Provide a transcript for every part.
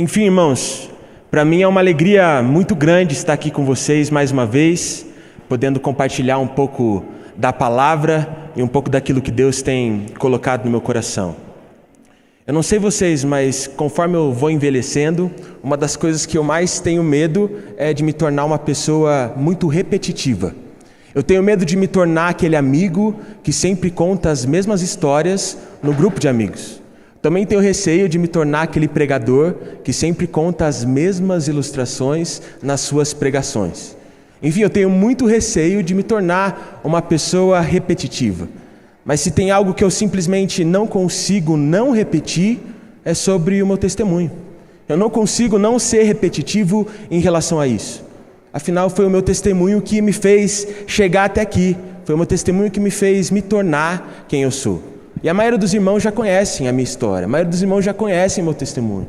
Enfim, irmãos, para mim é uma alegria muito grande estar aqui com vocês mais uma vez, podendo compartilhar um pouco da palavra e um pouco daquilo que Deus tem colocado no meu coração. Eu não sei vocês, mas conforme eu vou envelhecendo, uma das coisas que eu mais tenho medo é de me tornar uma pessoa muito repetitiva. Eu tenho medo de me tornar aquele amigo que sempre conta as mesmas histórias no grupo de amigos. Também tenho receio de me tornar aquele pregador que sempre conta as mesmas ilustrações nas suas pregações. Enfim, eu tenho muito receio de me tornar uma pessoa repetitiva. Mas se tem algo que eu simplesmente não consigo não repetir, é sobre o meu testemunho. Eu não consigo não ser repetitivo em relação a isso. Afinal, foi o meu testemunho que me fez chegar até aqui. Foi o meu testemunho que me fez me tornar quem eu sou. E a maioria dos irmãos já conhecem a minha história. A maioria dos irmãos já conhecem meu testemunho.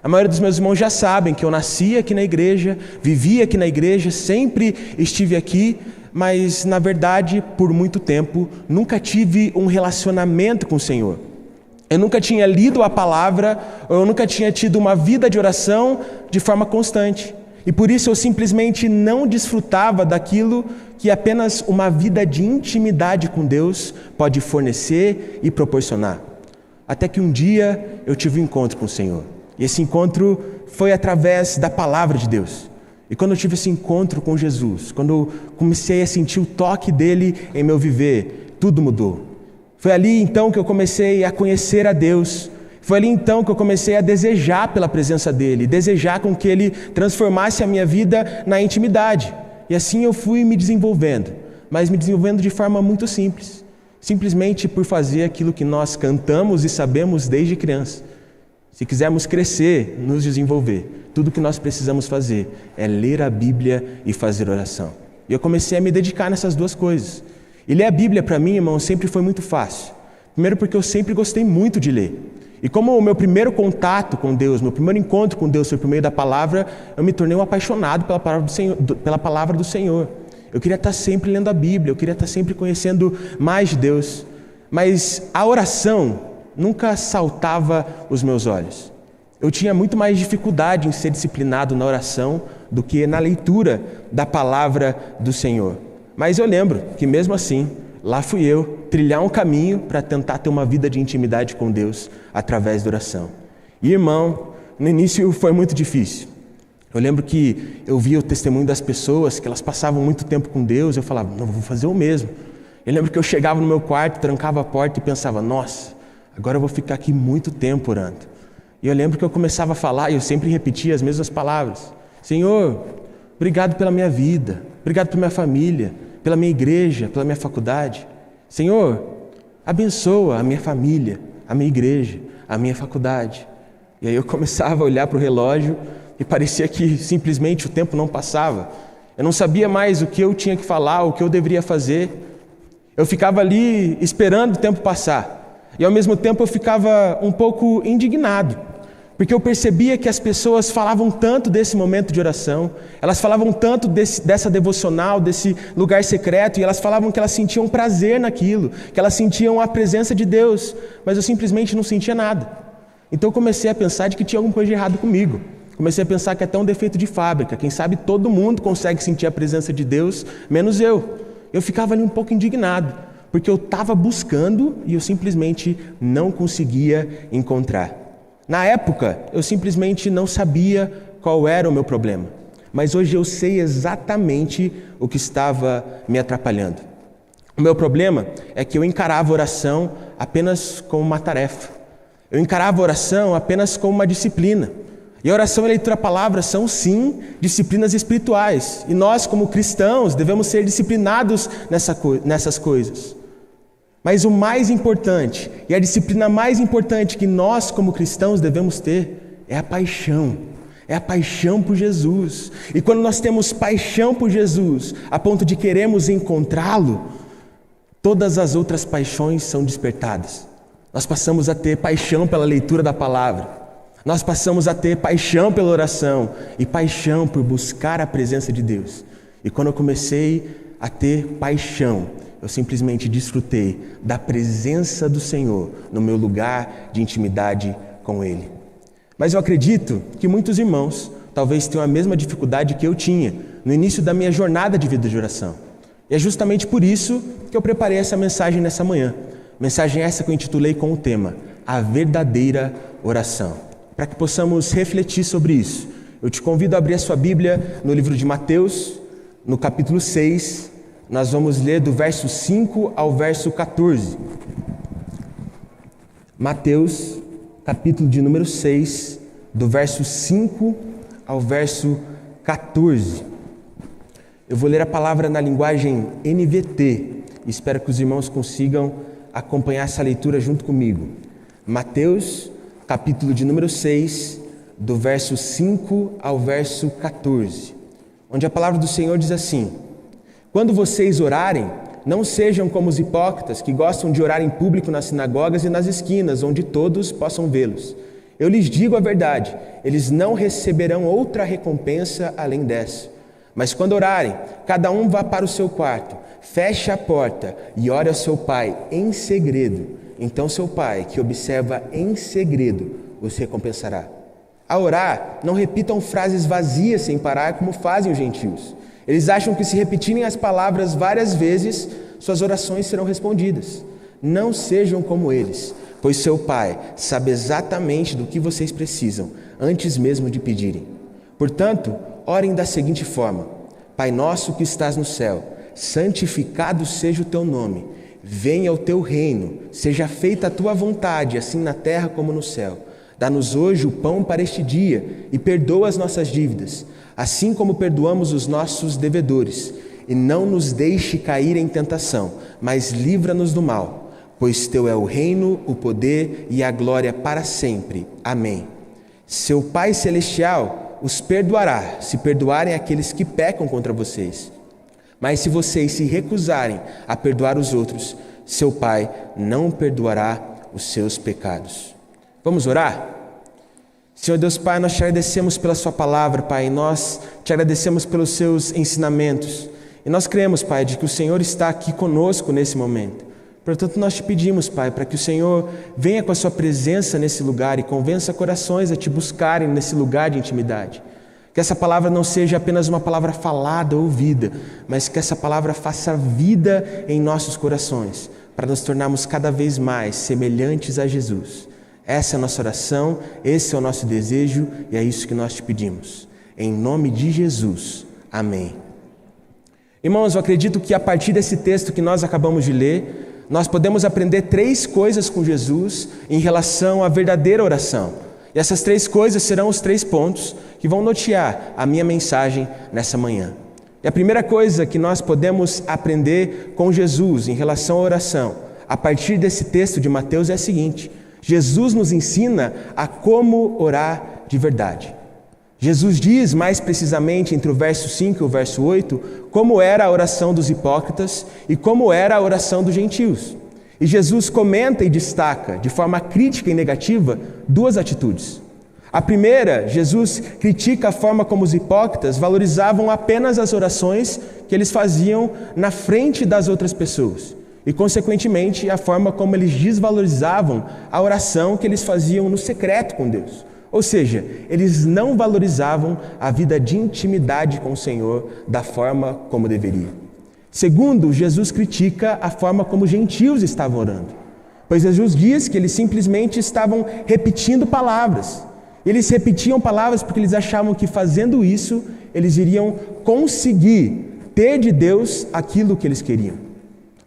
A maioria dos meus irmãos já sabem que eu nasci aqui na igreja, vivi aqui na igreja, sempre estive aqui, mas na verdade, por muito tempo, nunca tive um relacionamento com o Senhor. Eu nunca tinha lido a palavra, ou eu nunca tinha tido uma vida de oração de forma constante. E por isso eu simplesmente não desfrutava daquilo que apenas uma vida de intimidade com Deus pode fornecer e proporcionar. Até que um dia eu tive um encontro com o Senhor. E esse encontro foi através da palavra de Deus. E quando eu tive esse encontro com Jesus, quando eu comecei a sentir o toque dele em meu viver, tudo mudou. Foi ali então que eu comecei a conhecer a Deus. Foi ali então que eu comecei a desejar pela presença dele, desejar com que ele transformasse a minha vida na intimidade. E assim eu fui me desenvolvendo, mas me desenvolvendo de forma muito simples. Simplesmente por fazer aquilo que nós cantamos e sabemos desde criança. Se quisermos crescer, nos desenvolver, tudo que nós precisamos fazer é ler a Bíblia e fazer oração. E eu comecei a me dedicar nessas duas coisas. E ler a Bíblia para mim, irmão, sempre foi muito fácil. Primeiro porque eu sempre gostei muito de ler. E como o meu primeiro contato com Deus, meu primeiro encontro com Deus foi por meio da palavra, eu me tornei um apaixonado pela palavra do Senhor. Eu queria estar sempre lendo a Bíblia, eu queria estar sempre conhecendo mais de Deus. Mas a oração nunca saltava os meus olhos. Eu tinha muito mais dificuldade em ser disciplinado na oração do que na leitura da palavra do Senhor. Mas eu lembro que mesmo assim, lá fui eu trilhar um caminho para tentar ter uma vida de intimidade com Deus através da oração. E irmão, no início foi muito difícil. Eu lembro que eu via o testemunho das pessoas, que elas passavam muito tempo com Deus, eu falava, não, vou fazer o mesmo. Eu lembro que eu chegava no meu quarto, trancava a porta e pensava, nossa, agora eu vou ficar aqui muito tempo orando. E eu lembro que eu começava a falar e eu sempre repetia as mesmas palavras. Senhor, obrigado pela minha vida, obrigado pela minha família, pela minha igreja, pela minha faculdade. Senhor, abençoa a minha família, a minha igreja, a minha faculdade. E aí eu começava a olhar para o relógio e parecia que simplesmente o tempo não passava. Eu não sabia mais o que eu tinha que falar, o que eu deveria fazer. Eu ficava ali esperando o tempo passar. E ao mesmo tempo eu ficava um pouco indignado. Porque eu percebia que as pessoas falavam tanto desse momento de oração, elas falavam tanto dessa devocional, desse lugar secreto, e elas falavam que elas sentiam prazer naquilo, que elas sentiam a presença de Deus, mas eu simplesmente não sentia nada. Então eu comecei a pensar de que tinha alguma coisa de errado comigo. Comecei a pensar que é até um defeito de fábrica, quem sabe todo mundo consegue sentir a presença de Deus, menos eu. Eu ficava ali um pouco indignado, porque eu estava buscando e eu simplesmente não conseguia encontrar. Na época, eu simplesmente não sabia qual era o meu problema, mas hoje eu sei exatamente o que estava me atrapalhando. O meu problema é que eu encarava a oração apenas como uma tarefa. Eu encarava a oração apenas como uma disciplina. E a oração e a leitura da palavra são, sim, disciplinas espirituais. E nós, como cristãos, devemos ser disciplinados nessas coisas. Mas o mais importante, e a disciplina mais importante que nós como cristãos devemos ter, é a paixão. É a paixão por Jesus. E quando nós temos paixão por Jesus, a ponto de queremos encontrá-lo, todas as outras paixões são despertadas. Nós passamos a ter paixão pela leitura da palavra. Nós passamos a ter paixão pela oração e paixão por buscar a presença de Deus. E quando eu comecei a ter paixão, eu simplesmente desfrutei da presença do Senhor no meu lugar de intimidade com Ele. Mas eu acredito que muitos irmãos talvez tenham a mesma dificuldade que eu tinha no início da minha jornada de vida de oração. E é justamente por isso que eu preparei essa mensagem nessa manhã. Mensagem essa que eu intitulei com o tema A Verdadeira Oração. Para que possamos refletir sobre isso, eu te convido a abrir a sua Bíblia no livro de Mateus, no capítulo 6. Nós vamos ler do verso 5 ao verso 14. Mateus, capítulo de número 6, do verso 5 ao verso 14. Eu vou ler a palavra na linguagem NVT e espero que os irmãos consigam acompanhar essa leitura junto comigo. Mateus, capítulo de número 6, do verso 5 ao verso 14, onde a palavra do Senhor diz assim: Quando vocês orarem, não sejam como os hipócritas que gostam de orar em público nas sinagogas e nas esquinas, onde todos possam vê-los. Eu lhes digo a verdade, eles não receberão outra recompensa além dessa. Mas quando orarem, cada um vá para o seu quarto, feche a porta e ore ao seu pai em segredo. Então seu pai, que observa em segredo, os recompensará. Ao orar, não repitam frases vazias sem parar como fazem os gentios. Eles acham que se repetirem as palavras várias vezes, suas orações serão respondidas. Não sejam como eles, pois seu pai sabe exatamente do que vocês precisam, antes mesmo de pedirem. Portanto, orem da seguinte forma: Pai nosso que estás no céu, santificado seja o teu nome. Venha o teu reino, seja feita a tua vontade, assim na terra como no céu. Dá-nos hoje o pão para este dia e perdoa as nossas dívidas, assim como perdoamos os nossos devedores. E não nos deixe cair em tentação, mas livra-nos do mal, pois teu é o reino, o poder e a glória para sempre. Amém. Seu Pai Celestial os perdoará, se perdoarem aqueles que pecam contra vocês. Mas se vocês se recusarem a perdoar os outros, seu Pai não perdoará os seus pecados. Vamos orar? Senhor Deus Pai, nós te agradecemos pela sua palavra, Pai. Nós te agradecemos pelos seus ensinamentos. E nós cremos, Pai, de que o Senhor está aqui conosco nesse momento. Portanto, nós te pedimos, Pai, para que o Senhor venha com a sua presença nesse lugar e convença corações a te buscarem nesse lugar de intimidade. Que essa palavra não seja apenas uma palavra falada, ouvida, mas que essa palavra faça vida em nossos corações, para nos tornarmos cada vez mais semelhantes a Jesus. Essa é a nossa oração, esse é o nosso desejo e é isso que nós te pedimos. Em nome de Jesus. Amém. Irmãos, eu acredito que a partir desse texto que nós acabamos de ler, nós podemos aprender 3 coisas com Jesus em relação à verdadeira oração. E essas 3 coisas serão os 3 pontos que vão nortear a minha mensagem nessa manhã. E a primeira coisa que nós podemos aprender com Jesus em relação à oração, a partir desse texto de Mateus, é a seguinte: Jesus nos ensina a como orar de verdade. Jesus diz mais precisamente entre o verso 5 e o verso 8 como era a oração dos hipócritas e como era a oração dos gentios. E Jesus comenta e destaca de forma crítica e negativa 2 atitudes. A primeira, Jesus critica a forma como os hipócritas valorizavam apenas as orações que eles faziam na frente das outras pessoas. E, consequentemente, a forma como eles desvalorizavam a oração que eles faziam no secreto com Deus. Ou seja, eles não valorizavam a vida de intimidade com o Senhor da forma como deveria. Segundo, Jesus critica a forma como os gentios estavam orando. Pois Jesus diz que eles simplesmente estavam repetindo palavras. Eles repetiam palavras porque eles achavam que fazendo isso, eles iriam conseguir ter de Deus aquilo que eles queriam.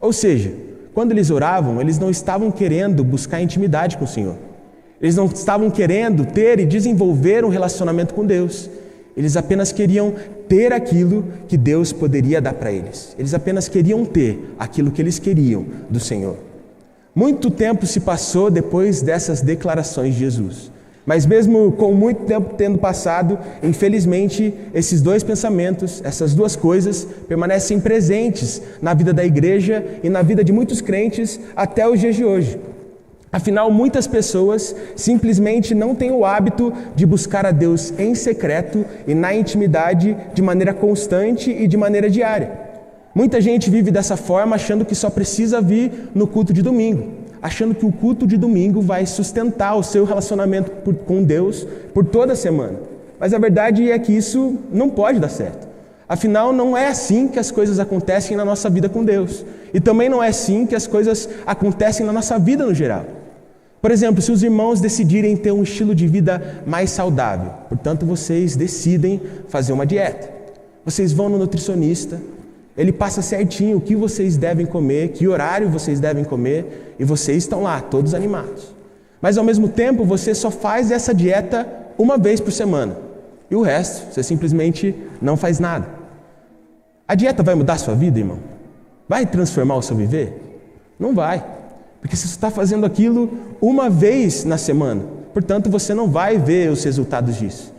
Ou seja, quando eles oravam, eles não estavam querendo buscar intimidade com o Senhor. Eles não estavam querendo ter e desenvolver um relacionamento com Deus. Eles apenas queriam ter aquilo que Deus poderia dar para eles. Eles apenas queriam ter aquilo que eles queriam do Senhor. Muito tempo se passou depois dessas declarações de Jesus. Mas mesmo com muito tempo tendo passado, infelizmente, esses 2 pensamentos, essas 2 coisas, permanecem presentes na vida da igreja e na vida de muitos crentes até os dias de hoje. Afinal, muitas pessoas simplesmente não têm o hábito de buscar a Deus em secreto e na intimidade de maneira constante e de maneira diária. Muita gente vive dessa forma achando que só precisa vir no culto de domingo. achando que o culto de domingo vai sustentar o seu relacionamento com Deus por toda a semana. Mas a verdade é que isso não pode dar certo. Afinal, não é assim que as coisas acontecem na nossa vida com Deus. E também não é assim que as coisas acontecem na nossa vida no geral. Por exemplo, se os irmãos decidirem ter um estilo de vida mais saudável, portanto vocês decidem fazer uma dieta. Vocês vão no nutricionista, ele passa certinho o que vocês devem comer, que horário vocês devem comer, e vocês estão lá, todos animados. Mas ao mesmo tempo, você só faz essa dieta uma vez por semana. E o resto, você simplesmente não faz nada. A dieta vai mudar a sua vida, irmão? Vai transformar o seu viver? Não vai. Porque você está fazendo aquilo uma vez na semana. Portanto, você não vai ver os resultados disso.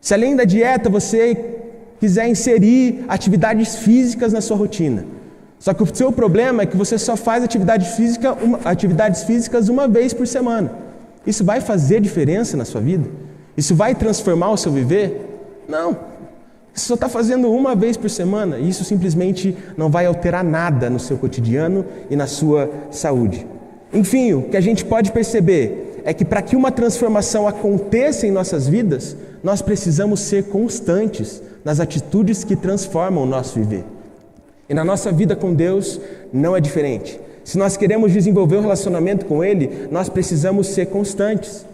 Se além da dieta você quiser inserir atividades físicas na sua rotina, só que o seu problema é que você só faz atividades físicas uma vez por semana. Isso vai fazer diferença na sua vida? Isso vai transformar o seu viver? Não. Você só está fazendo uma vez por semana e isso simplesmente não vai alterar nada no seu cotidiano e na sua saúde. Enfim, o que a gente pode perceber é que para que uma transformação aconteça em nossas vidas, nós precisamos ser constantes nas atitudes que transformam o nosso viver. E na nossa vida com Deus não é diferente. Se nós queremos desenvolver um relacionamento com Ele, nós precisamos ser constantes.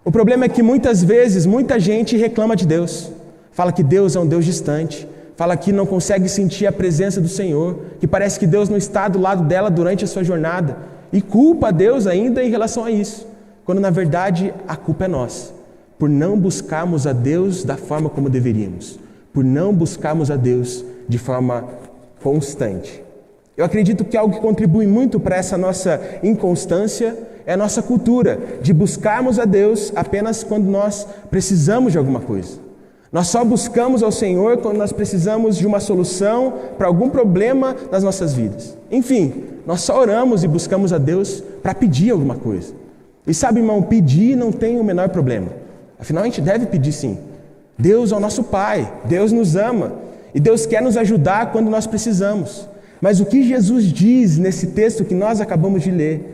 O problema é que muitas vezes, muita gente reclama de Deus. Fala que Deus é um Deus distante. Fala que não consegue sentir a presença do Senhor. Que parece que Deus não está do lado dela durante a sua jornada. E culpa a Deus ainda em relação a isso. Quando na verdade a culpa é nossa. Por não buscarmos a Deus da forma como deveríamos. Por não buscarmos a Deus de forma constante. Eu acredito que algo que contribui muito para essa nossa inconstância é a nossa cultura de buscarmos a Deus apenas quando nós precisamos de alguma coisa. Nós só buscamos ao Senhor quando nós precisamos de uma solução para algum problema nas nossas vidas. Enfim, nós só oramos e buscamos a Deus para pedir alguma coisa. E sabe, irmão, pedir não tem o menor problema. Afinal, a gente deve pedir sim. Deus é o nosso Pai, Deus nos ama e Deus quer nos ajudar quando nós precisamos. Mas o que Jesus diz nesse texto que nós acabamos de ler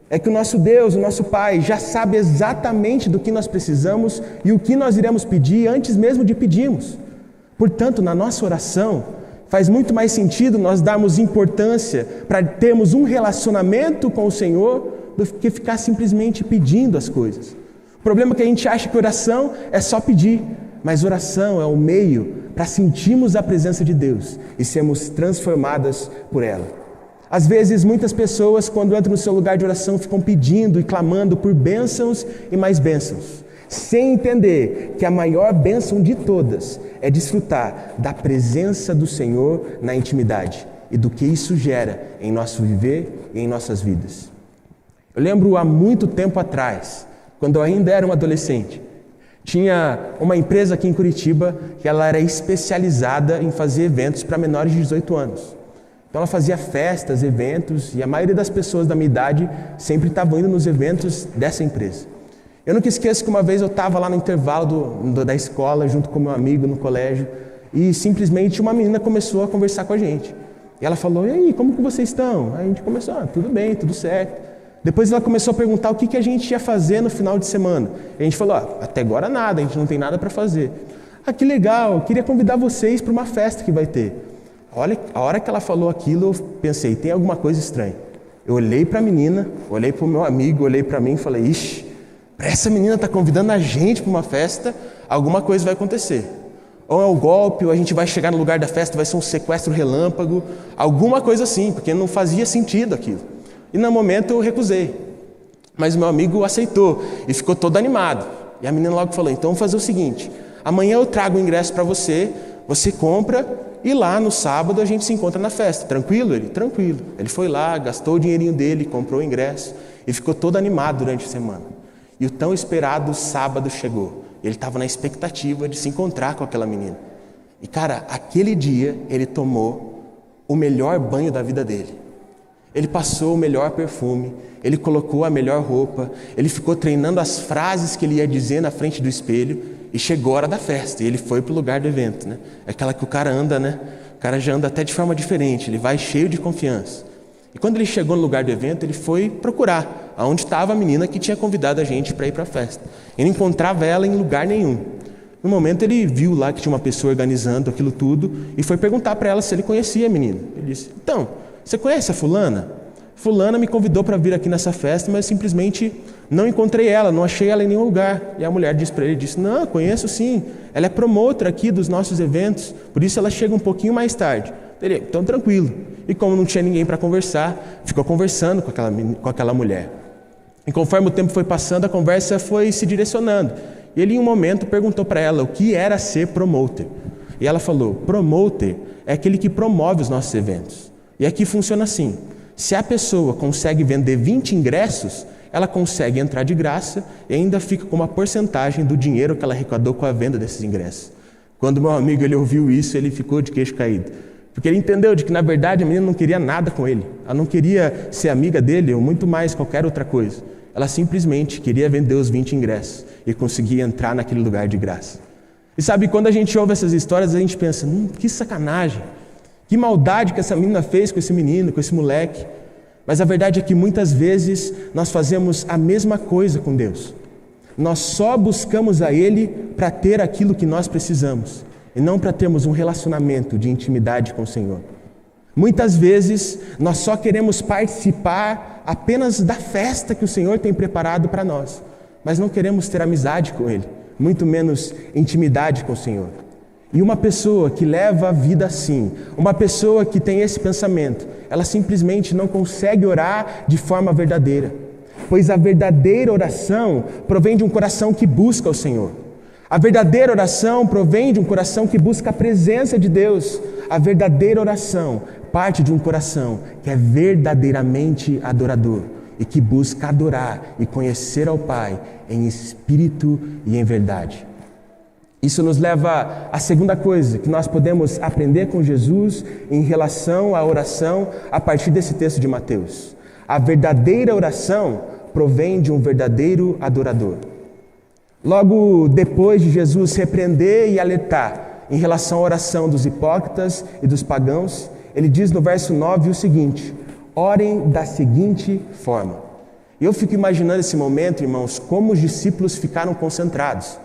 é que o nosso Deus, o nosso Pai, já sabe exatamente do que nós precisamos e o que nós iremos pedir antes mesmo de pedirmos. Portanto, na nossa oração, faz muito mais sentido nós darmos importância para termos um relacionamento com o Senhor do que ficar simplesmente pedindo as coisas. O problema é que a gente acha que oração é só pedir, mas oração é o meio para sentirmos a presença de Deus e sermos transformadas por ela. Às vezes, muitas pessoas, quando entram no seu lugar de oração, ficam pedindo e clamando por bênçãos e mais bênçãos, sem entender que a maior bênção de todas é desfrutar da presença do Senhor na intimidade e do que isso gera em nosso viver e em nossas vidas. Eu lembro há muito tempo atrás, quando eu ainda era um adolescente, tinha uma empresa aqui em Curitiba que ela era especializada em fazer eventos para menores de 18 anos. Então ela fazia festas, eventos, e a maioria das pessoas da minha idade sempre estavam indo nos eventos dessa empresa. Eu nunca esqueço que uma vez eu estava lá no intervalo da escola, junto com meu amigo no colégio, e simplesmente uma menina começou a conversar com a gente. E ela falou, e aí, como que vocês estão? Aí a gente começou, tudo bem, tudo certo. Depois ela começou a perguntar o que a gente ia fazer no final de semana. E a gente falou, até agora nada, a gente não tem nada para fazer. Que legal, eu queria convidar vocês para uma festa que vai ter. Olha, a hora que ela falou aquilo, eu pensei, tem alguma coisa estranha. Eu olhei para a menina, olhei para o meu amigo, olhei para mim e falei, ixi, essa menina está convidando a gente para uma festa, alguma coisa vai acontecer. Ou é um golpe, ou a gente vai chegar no lugar da festa, vai ser um sequestro relâmpago, alguma coisa assim, porque não fazia sentido aquilo. E no momento eu recusei. Mas o meu amigo aceitou e ficou todo animado. E a menina logo falou, então vamos fazer o seguinte, amanhã eu trago o ingresso para você, você compra, e lá no sábado a gente se encontra na festa. Tranquilo? Ele? Tranquilo. Ele foi lá, gastou o dinheirinho dele, comprou o ingresso e ficou todo animado durante a semana. E o tão esperado sábado chegou. Ele estava na expectativa de se encontrar com aquela menina. E cara, aquele dia ele tomou o melhor banho da vida dele. Ele passou o melhor perfume, ele colocou a melhor roupa, ele ficou treinando as frases que ele ia dizer na frente do espelho. E chegou a hora da festa, e ele foi para o lugar do evento, né? É aquela que o cara anda, né? O cara já anda até de forma diferente, ele vai cheio de confiança. E quando ele chegou no lugar do evento, ele foi procurar aonde estava a menina que tinha convidado a gente para ir para a festa. Ele não encontrava ela em lugar nenhum. No momento ele viu lá que tinha uma pessoa organizando aquilo tudo e foi perguntar para ela se ele conhecia a menina. Ele disse: então, você conhece a fulana? Fulana me convidou para vir aqui nessa festa, mas simplesmente não encontrei ela, não achei ela em nenhum lugar. E a mulher disse para ele, não, conheço sim, ela é promotora aqui dos nossos eventos, por isso ela chega um pouquinho mais tarde. Ele: então tranquilo. E como não tinha ninguém para conversar, ficou conversando com aquela mulher. E conforme o tempo foi passando, a conversa foi se direcionando. E ele em um momento perguntou para ela o que era ser promoter. E ela falou: promoter é aquele que promove os nossos eventos. E aqui funciona assim: se a pessoa consegue vender 20 ingressos, ela consegue entrar de graça e ainda fica com uma porcentagem do dinheiro que ela arrecadou com a venda desses ingressos. Quando meu amigo ele ouviu isso, ele ficou de queixo caído. Porque ele entendeu de que, na verdade, a menina não queria nada com ele. Ela não queria ser amiga dele ou muito mais qualquer outra coisa. Ela simplesmente queria vender os 20 ingressos e conseguir entrar naquele lugar de graça. E sabe, quando a gente ouve essas histórias, a gente pensa: que sacanagem, que maldade que essa menina fez com esse menino, com esse moleque. Mas a verdade é que muitas vezes nós fazemos a mesma coisa com Deus. Nós só buscamos a Ele para ter aquilo que nós precisamos, e não para termos um relacionamento de intimidade com o Senhor. Muitas vezes nós só queremos participar apenas da festa que o Senhor tem preparado para nós, mas não queremos ter amizade com Ele, muito menos intimidade com o Senhor. E uma pessoa que leva a vida assim, uma pessoa que tem esse pensamento, ela simplesmente não consegue orar de forma verdadeira, pois a verdadeira oração provém de um coração que busca o Senhor. A verdadeira oração provém de um coração que busca a presença de Deus. A verdadeira oração parte de um coração que é verdadeiramente adorador e que busca adorar e conhecer ao Pai em espírito e em verdade. Isso nos leva à segunda coisa que nós podemos aprender com Jesus em relação à oração a partir desse texto de Mateus. A verdadeira oração provém de um verdadeiro adorador. Logo depois de Jesus repreender e alertar em relação à oração dos hipócritas e dos pagãos, ele diz no verso 9 o seguinte: orem da seguinte forma. E eu fico imaginando esse momento, irmãos, como os discípulos ficaram concentrados.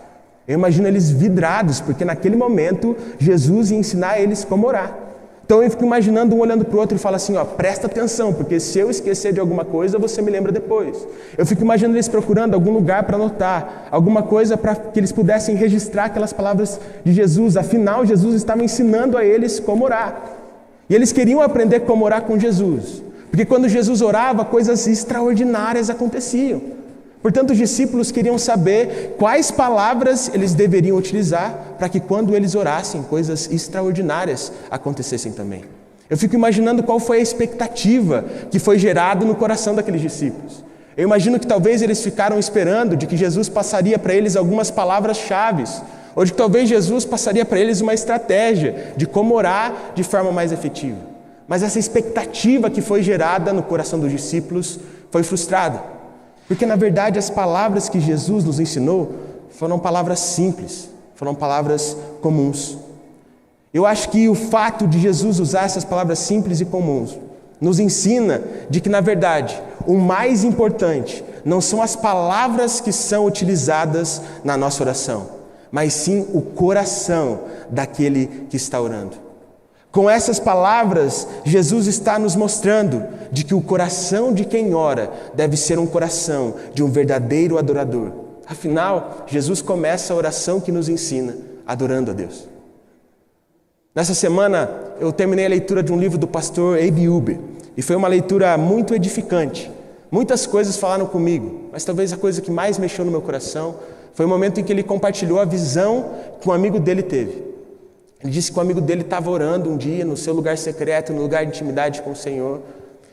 Eu imagino eles vidrados, porque naquele momento Jesus ia ensinar eles como orar. Então eu fico imaginando um olhando para o outro e fala assim: presta atenção, porque se eu esquecer de alguma coisa, você me lembra depois. Eu fico imaginando eles procurando algum lugar para anotar, alguma coisa para que eles pudessem registrar aquelas palavras de Jesus. Afinal, Jesus estava ensinando a eles como orar. E eles queriam aprender como orar com Jesus, porque quando Jesus orava, coisas extraordinárias aconteciam. Portanto, os discípulos queriam saber quais palavras eles deveriam utilizar para que quando eles orassem, coisas extraordinárias acontecessem também. Eu fico imaginando qual foi a expectativa que foi gerada no coração daqueles discípulos. Eu imagino que talvez eles ficaram esperando de que Jesus passaria para eles algumas palavras-chave, ou de que talvez Jesus passaria para eles uma estratégia de como orar de forma mais efetiva. Mas essa expectativa que foi gerada no coração dos discípulos foi frustrada. Porque, na verdade, as palavras que Jesus nos ensinou foram palavras simples, foram palavras comuns. Eu acho que o fato de Jesus usar essas palavras simples e comuns nos ensina de que, na verdade, o mais importante não são as palavras que são utilizadas na nossa oração, mas sim o coração daquele que está orando. Com essas palavras, Jesus está nos mostrando de que o coração de quem ora deve ser um coração de um verdadeiro adorador. Afinal, Jesus começa a oração que nos ensina adorando a Deus. Nessa semana, eu terminei a leitura de um livro do pastor A.B. Uber, e foi uma leitura muito edificante. Muitas coisas falaram comigo, mas talvez a coisa que mais mexeu no meu coração foi o momento em que ele compartilhou a visão que um amigo dele teve. Ele disse que o amigo dele estava orando um dia no seu lugar secreto, no lugar de intimidade com o Senhor.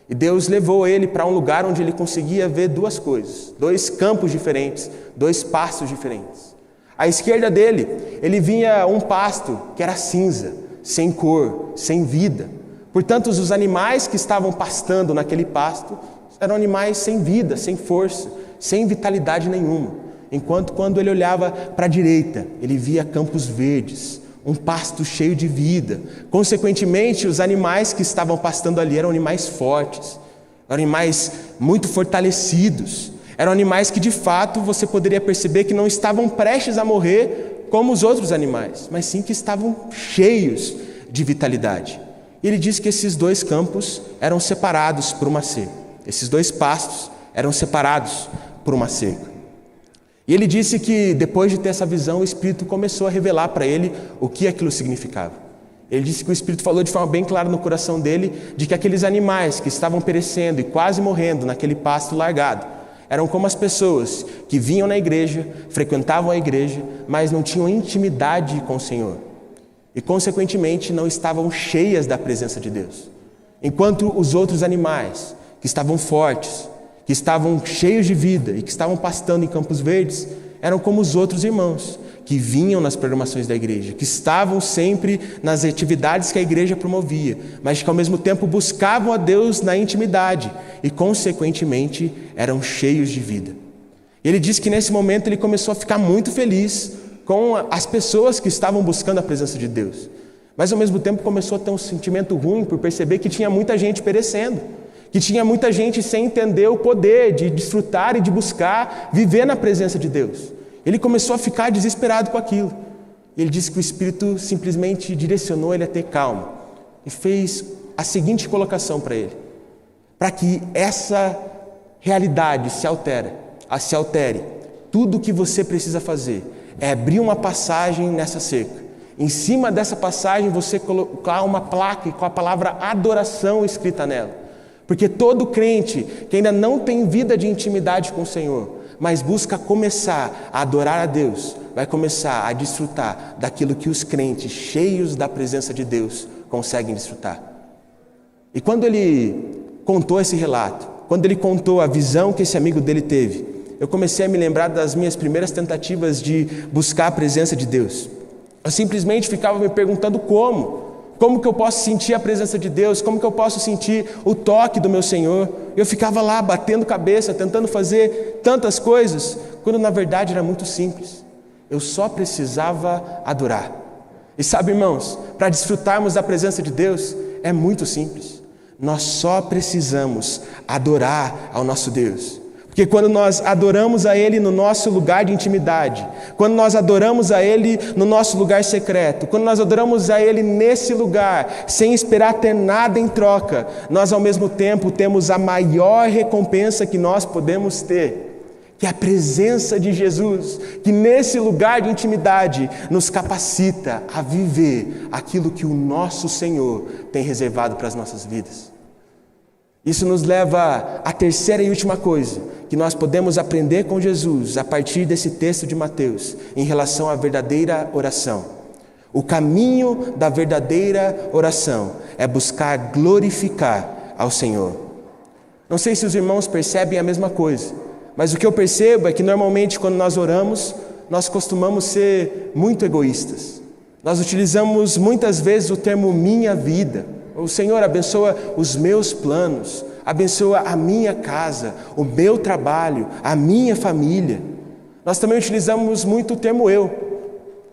E Deus levou ele para um lugar onde ele conseguia ver duas coisas, dois campos diferentes, dois pastos diferentes. À esquerda dele, ele via um pasto que era cinza, sem cor, sem vida. Portanto, os animais que estavam pastando naquele pasto eram animais sem vida, sem força, sem vitalidade nenhuma. Enquanto quando ele olhava para a direita, ele via campos verdes, um pasto cheio de vida. Consequentemente, os animais que estavam pastando ali eram animais fortes, Eram animais muito fortalecidos. Eram animais que de fato você poderia perceber que não estavam prestes a morrer como os outros animais, mas sim que estavam cheios de vitalidade. E ele diz que esses dois campos eram separados por uma cerca. Esses dois pastos eram separados por uma cerca. E ele disse que depois de ter essa visão, o Espírito começou a revelar para ele o que aquilo significava. Ele disse que o Espírito falou de forma bem clara no coração dele de que aqueles animais que estavam perecendo e quase morrendo naquele pasto largado eram como as pessoas que vinham na igreja, frequentavam a igreja, mas não tinham intimidade com o Senhor. E, consequentemente, não estavam cheias da presença de Deus. Enquanto os outros animais, que estavam fortes, que estavam cheios de vida e que estavam pastando em campos verdes, eram como os outros irmãos, que vinham nas programações da igreja, que estavam sempre nas atividades que a igreja promovia, mas que ao mesmo tempo buscavam a Deus na intimidade e, consequentemente, eram cheios de vida. Ele disse que nesse momento ele começou a ficar muito feliz com as pessoas que estavam buscando a presença de Deus, mas ao mesmo tempo começou a ter um sentimento ruim por perceber que tinha muita gente perecendo, que tinha muita gente sem entender o poder de desfrutar e de buscar viver na presença de Deus. Ele começou a ficar desesperado com aquilo. Ele disse que o Espírito simplesmente direcionou ele a ter calma e fez a seguinte colocação para ele: para que essa realidade se altere, tudo o que você precisa fazer é abrir uma passagem nessa cerca. Em cima dessa passagem você colocar uma placa com a palavra adoração escrita nela. Porque todo crente que ainda não tem vida de intimidade com o Senhor, mas busca começar a adorar a Deus, vai começar a desfrutar daquilo que os crentes cheios da presença de Deus conseguem desfrutar. E quando ele contou esse relato, quando ele contou a visão que esse amigo dele teve, eu comecei a me lembrar das minhas primeiras tentativas de buscar a presença de Deus. Eu simplesmente ficava me perguntando como que eu posso sentir a presença de Deus, como que eu posso sentir o toque do meu Senhor. Eu ficava lá batendo cabeça, tentando fazer tantas coisas, quando na verdade era muito simples. Eu só precisava adorar. E sabe, irmãos, para desfrutarmos da presença de Deus, é muito simples. Nós só precisamos adorar ao nosso Deus. Porque quando nós adoramos a Ele no nosso lugar de intimidade, quando nós adoramos a Ele no nosso lugar secreto, quando nós adoramos a Ele nesse lugar, sem esperar ter nada em troca, nós ao mesmo tempo temos a maior recompensa que nós podemos ter, que é a presença de Jesus, que nesse lugar de intimidade nos capacita a viver aquilo que o nosso Senhor tem reservado para as nossas vidas. Isso nos leva à terceira e última coisa que nós podemos aprender com Jesus a partir desse texto de Mateus em relação à verdadeira oração. O caminho da verdadeira oração é buscar glorificar ao Senhor. Não sei se os irmãos percebem a mesma coisa, mas o que eu percebo é que normalmente quando nós oramos, nós costumamos ser muito egoístas. Nós utilizamos muitas vezes o termo minha vida. O Senhor abençoa os meus planos, abençoa a minha casa, o meu trabalho, a minha família. Nós também utilizamos muito o termo eu.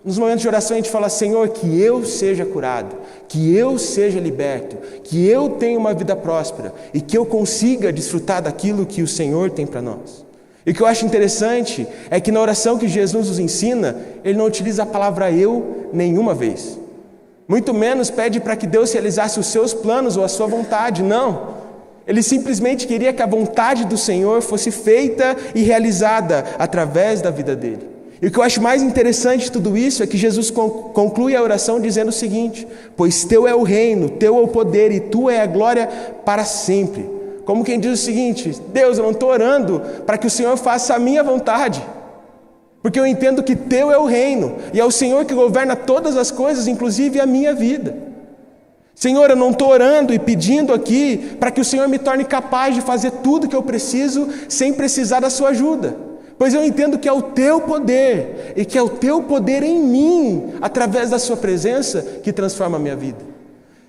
Nos momentos de oração a gente fala: Senhor, que eu seja curado, que eu seja liberto, que eu tenha uma vida próspera e que eu consiga desfrutar daquilo que o Senhor tem para nós. E o que eu acho interessante é que na oração que Jesus nos ensina, Ele não utiliza a palavra eu nenhuma vez. Muito menos pede para que Deus realizasse os seus planos ou a sua vontade, não. Ele simplesmente queria que a vontade do Senhor fosse feita e realizada através da vida dele. E o que eu acho mais interessante de tudo isso é que Jesus conclui a oração dizendo o seguinte: pois teu é o reino, teu é o poder e tua é a glória para sempre. Como quem diz o seguinte: Deus, eu não estou orando para que o Senhor faça a minha vontade, porque eu entendo que teu é o reino, e é o Senhor que governa todas as coisas, inclusive a minha vida. Senhor, eu não estou orando e pedindo aqui para que o Senhor me torne capaz de fazer tudo que eu preciso sem precisar da sua ajuda, pois eu entendo que é o teu poder, e que é o teu poder em mim, através da sua presença, que transforma a minha vida.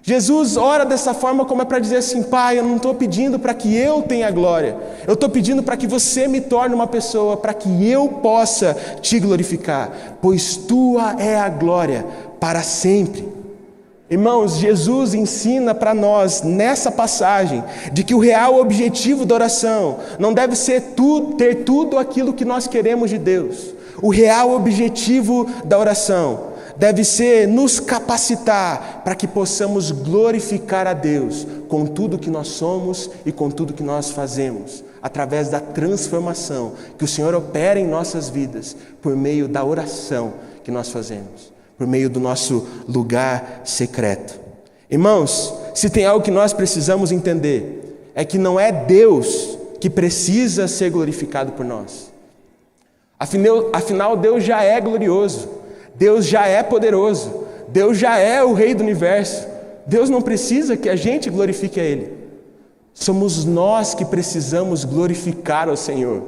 Jesus ora dessa forma como é para dizer assim: Pai, eu não estou pedindo para que eu tenha glória, eu estou pedindo para que você me torne uma pessoa, para que eu possa te glorificar, pois tua é a glória para sempre. Irmãos, Jesus ensina para nós nessa passagem de que o real objetivo da oração não deve ser ter tudo aquilo que nós queremos de Deus. O real objetivo da oração deve ser nos capacitar para que possamos glorificar a Deus com tudo que nós somos e com tudo que nós fazemos, através da transformação que o Senhor opera em nossas vidas por meio da oração que nós fazemos, por meio do nosso lugar secreto. Irmãos, se tem algo que nós precisamos entender, é que não é Deus que precisa ser glorificado por nós. Afinal, Deus já é glorioso, Deus já é poderoso, Deus já é o Rei do Universo. Deus não precisa que a gente glorifique a Ele. Somos nós que precisamos glorificar ao Senhor.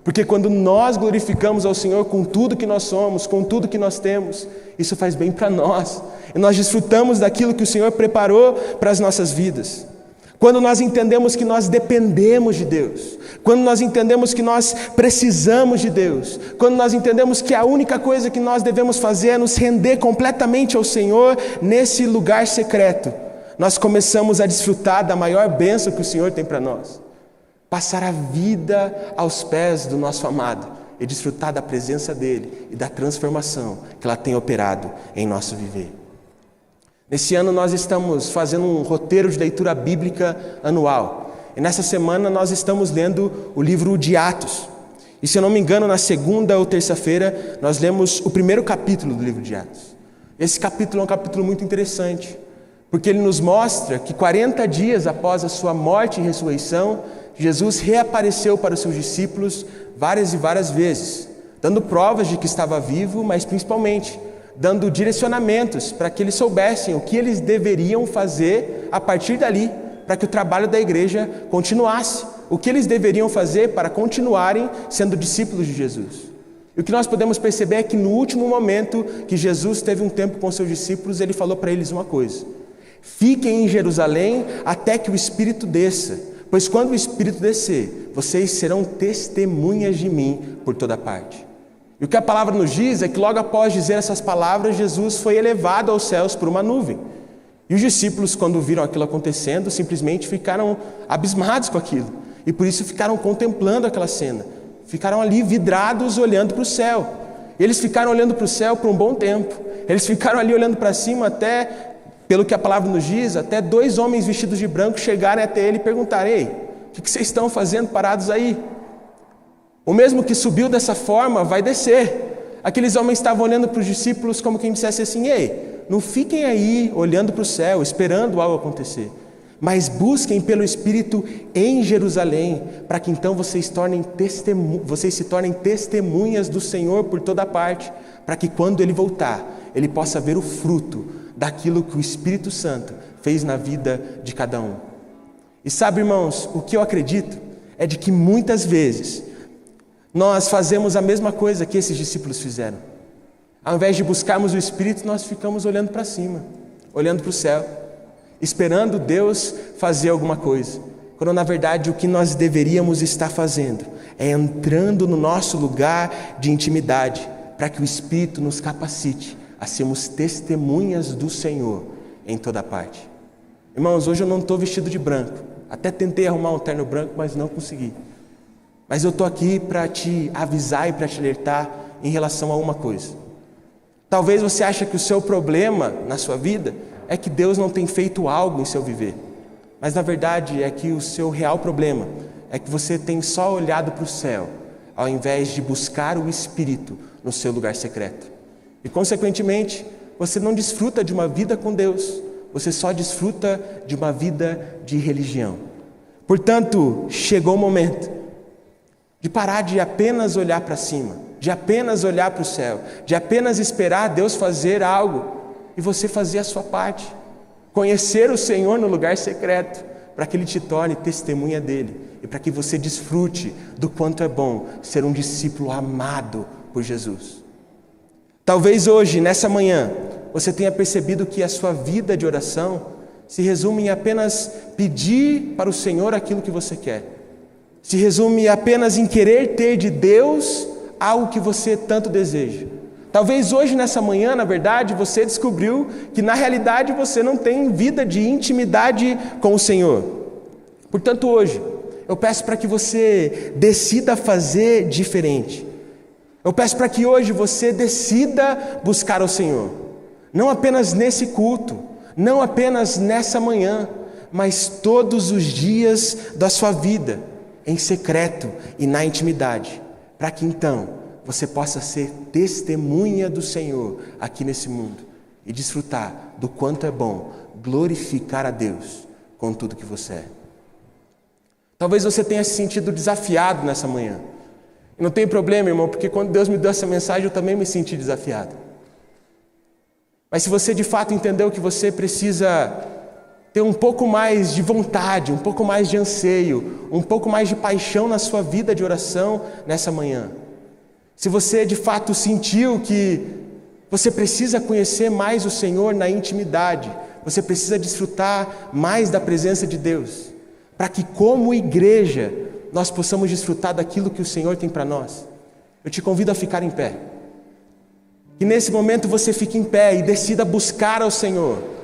Porque quando nós glorificamos ao Senhor com tudo que nós somos, com tudo que nós temos, isso faz bem para nós. E nós desfrutamos daquilo que o Senhor preparou para as nossas vidas. Quando nós entendemos que nós dependemos de Deus, quando nós entendemos que nós precisamos de Deus, quando nós entendemos que a única coisa que nós devemos fazer é nos render completamente ao Senhor nesse lugar secreto, nós começamos a desfrutar da maior bênção que o Senhor tem para nós. Passar a vida aos pés do nosso amado e desfrutar da presença dEle e da transformação que ela tem operado em nosso viver. Nesse ano nós estamos fazendo um roteiro de leitura bíblica anual. E nessa semana nós estamos lendo o livro de Atos. E se eu não me engano, na segunda ou terça-feira, nós lemos o primeiro capítulo do livro de Atos. Esse capítulo é um capítulo muito interessante, porque ele nos mostra que 40 dias após a sua morte e ressurreição, Jesus reapareceu para os seus discípulos várias e várias vezes, dando provas de que estava vivo, mas principalmente dando direcionamentos para que eles soubessem o que eles deveriam fazer a partir dali, para que o trabalho da igreja continuasse, o que eles deveriam fazer para continuarem sendo discípulos de Jesus. E o que nós podemos perceber é que no último momento que Jesus teve um tempo com seus discípulos, ele falou para eles uma coisa: fiquem em Jerusalém até que o Espírito desça, pois quando o Espírito descer, vocês serão testemunhas de mim por toda parte. E o que a palavra nos diz é que logo após dizer essas palavras, Jesus foi elevado aos céus por uma nuvem. E os discípulos, quando viram aquilo acontecendo, simplesmente ficaram abismados com aquilo. E por isso ficaram contemplando aquela cena. Ficaram ali vidrados olhando para o céu. E eles ficaram olhando para o céu por um bom tempo. Eles ficaram ali olhando para cima até, pelo que a palavra nos diz, até 2 homens vestidos de branco chegarem até ele e perguntarem: ei, o que vocês estão fazendo parados aí? O mesmo que subiu dessa forma vai descer. Aqueles homens estavam olhando para os discípulos como quem dissesse assim: ei, não fiquem aí olhando para o céu, esperando algo acontecer, mas busquem pelo Espírito em Jerusalém, para que então vocês se tornem testemunhas do Senhor por toda parte, para que quando Ele voltar, Ele possa ver o fruto daquilo que o Espírito Santo fez na vida de cada um. E sabe, irmãos, o que eu acredito é de que muitas vezes nós fazemos a mesma coisa que esses discípulos fizeram. Ao invés de buscarmos o Espírito, nós ficamos olhando para cima, olhando para o céu, esperando Deus fazer alguma coisa, quando na verdade o que nós deveríamos estar fazendo é entrando no nosso lugar de intimidade, para que o Espírito nos capacite a sermos testemunhas do Senhor em toda parte. Irmãos, hoje eu não estou vestido de branco, até tentei arrumar um terno branco, mas não consegui. Mas eu estou aqui para te avisar e para te alertar em relação a uma coisa. Talvez você ache que o seu problema na sua vida é que Deus não tem feito algo em seu viver. Mas na verdade é que o seu real problema é que você tem só olhado para o céu, ao invés de buscar o Espírito no seu lugar secreto. E consequentemente, você não desfruta de uma vida com Deus, você só desfruta de uma vida de religião. Portanto, chegou o momento de parar de apenas olhar para cima, de apenas olhar para o céu, de apenas esperar Deus fazer algo e você fazer a sua parte. Conhecer o Senhor no lugar secreto, para que Ele te torne testemunha dEle e para que você desfrute do quanto é bom ser um discípulo amado por Jesus. Talvez hoje, nessa manhã, você tenha percebido que a sua vida de oração se resume em apenas pedir para o Senhor aquilo que você quer. Se resume apenas em querer ter de Deus algo que você tanto deseja. Talvez hoje, nessa manhã, na verdade, você descobriu que na realidade você não tem vida de intimidade com o Senhor. Portanto, hoje, eu peço para que você decida fazer diferente. Eu peço para que hoje você decida buscar o Senhor. Não apenas nesse culto, não apenas nessa manhã, mas todos os dias da sua vida, em secreto e na intimidade, para que então você possa ser testemunha do Senhor aqui nesse mundo e desfrutar do quanto é bom glorificar a Deus com tudo que você é. Talvez você tenha se sentido desafiado nessa manhã. E não tem problema, irmão, porque quando Deus me deu essa mensagem eu também me senti desafiado. Mas se você de fato entendeu que você precisa ter um pouco mais de vontade, um pouco mais de anseio, um pouco mais de paixão na sua vida de oração nessa manhã, se você de fato sentiu que você precisa conhecer mais o Senhor na intimidade, você precisa desfrutar mais da presença de Deus, para que como igreja nós possamos desfrutar daquilo que o Senhor tem para nós, eu te convido a ficar em pé. Que nesse momento você fique em pé e decida buscar ao Senhor.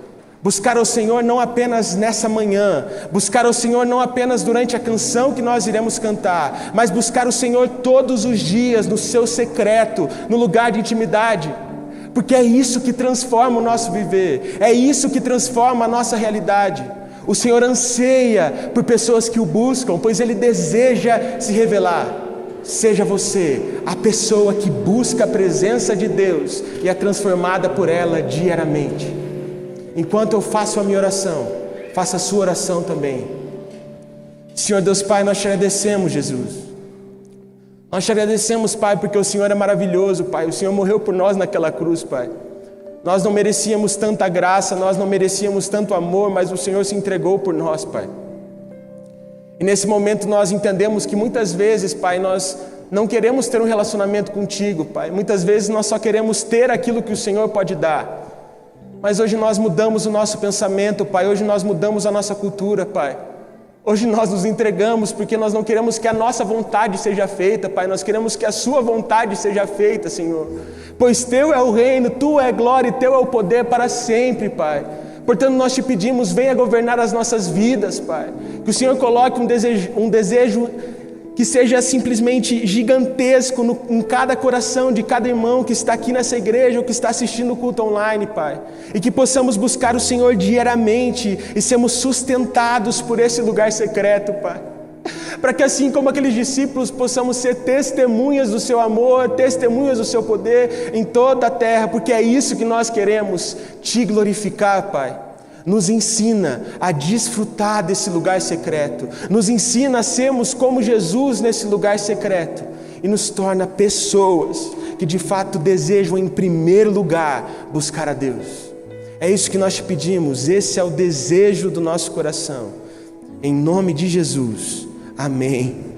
Buscar ao Senhor não apenas nessa manhã, buscar ao Senhor não apenas durante a canção que nós iremos cantar, mas buscar o Senhor todos os dias, no seu secreto, no lugar de intimidade, porque é isso que transforma o nosso viver, é isso que transforma a nossa realidade. O Senhor anseia por pessoas que o buscam, pois Ele deseja se revelar. Seja você a pessoa que busca a presença de Deus e é transformada por ela diariamente. Enquanto eu faço a minha oração, faça a sua oração também. Senhor Deus Pai, nós te agradecemos, Jesus. Nós te agradecemos, Pai, porque o Senhor é maravilhoso, Pai. O Senhor morreu por nós naquela cruz, Pai. Nós não merecíamos tanta graça, nós não merecíamos tanto amor, mas o Senhor se entregou por nós, Pai. E nesse momento nós entendemos que muitas vezes, Pai, nós não queremos ter um relacionamento contigo, Pai. Muitas vezes nós só queremos ter aquilo que o Senhor pode dar. Mas hoje nós mudamos o nosso pensamento, Pai. Hoje nós mudamos a nossa cultura, Pai. Hoje nós nos entregamos porque nós não queremos que a nossa vontade seja feita, Pai. Nós queremos que a sua vontade seja feita, Senhor. Pois Teu é o reino, Tua é a glória e Teu é o poder para sempre, Pai. Portanto, nós te pedimos, venha governar as nossas vidas, Pai. Que o Senhor coloque um desejo que seja simplesmente gigantesco em cada coração de cada irmão que está aqui nessa igreja ou que está assistindo o culto online, Pai. E que possamos buscar o Senhor diariamente e sermos sustentados por esse lugar secreto, Pai. Para que assim como aqueles discípulos possamos ser testemunhas do Seu amor, testemunhas do Seu poder em toda a terra, porque é isso que nós queremos, Te glorificar, Pai. Nos ensina a desfrutar desse lugar secreto, nos ensina a sermos como Jesus nesse lugar secreto e nos torna pessoas que de fato desejam em primeiro lugar buscar a Deus. É isso que nós te pedimos, esse é o desejo do nosso coração. Em nome de Jesus, amém.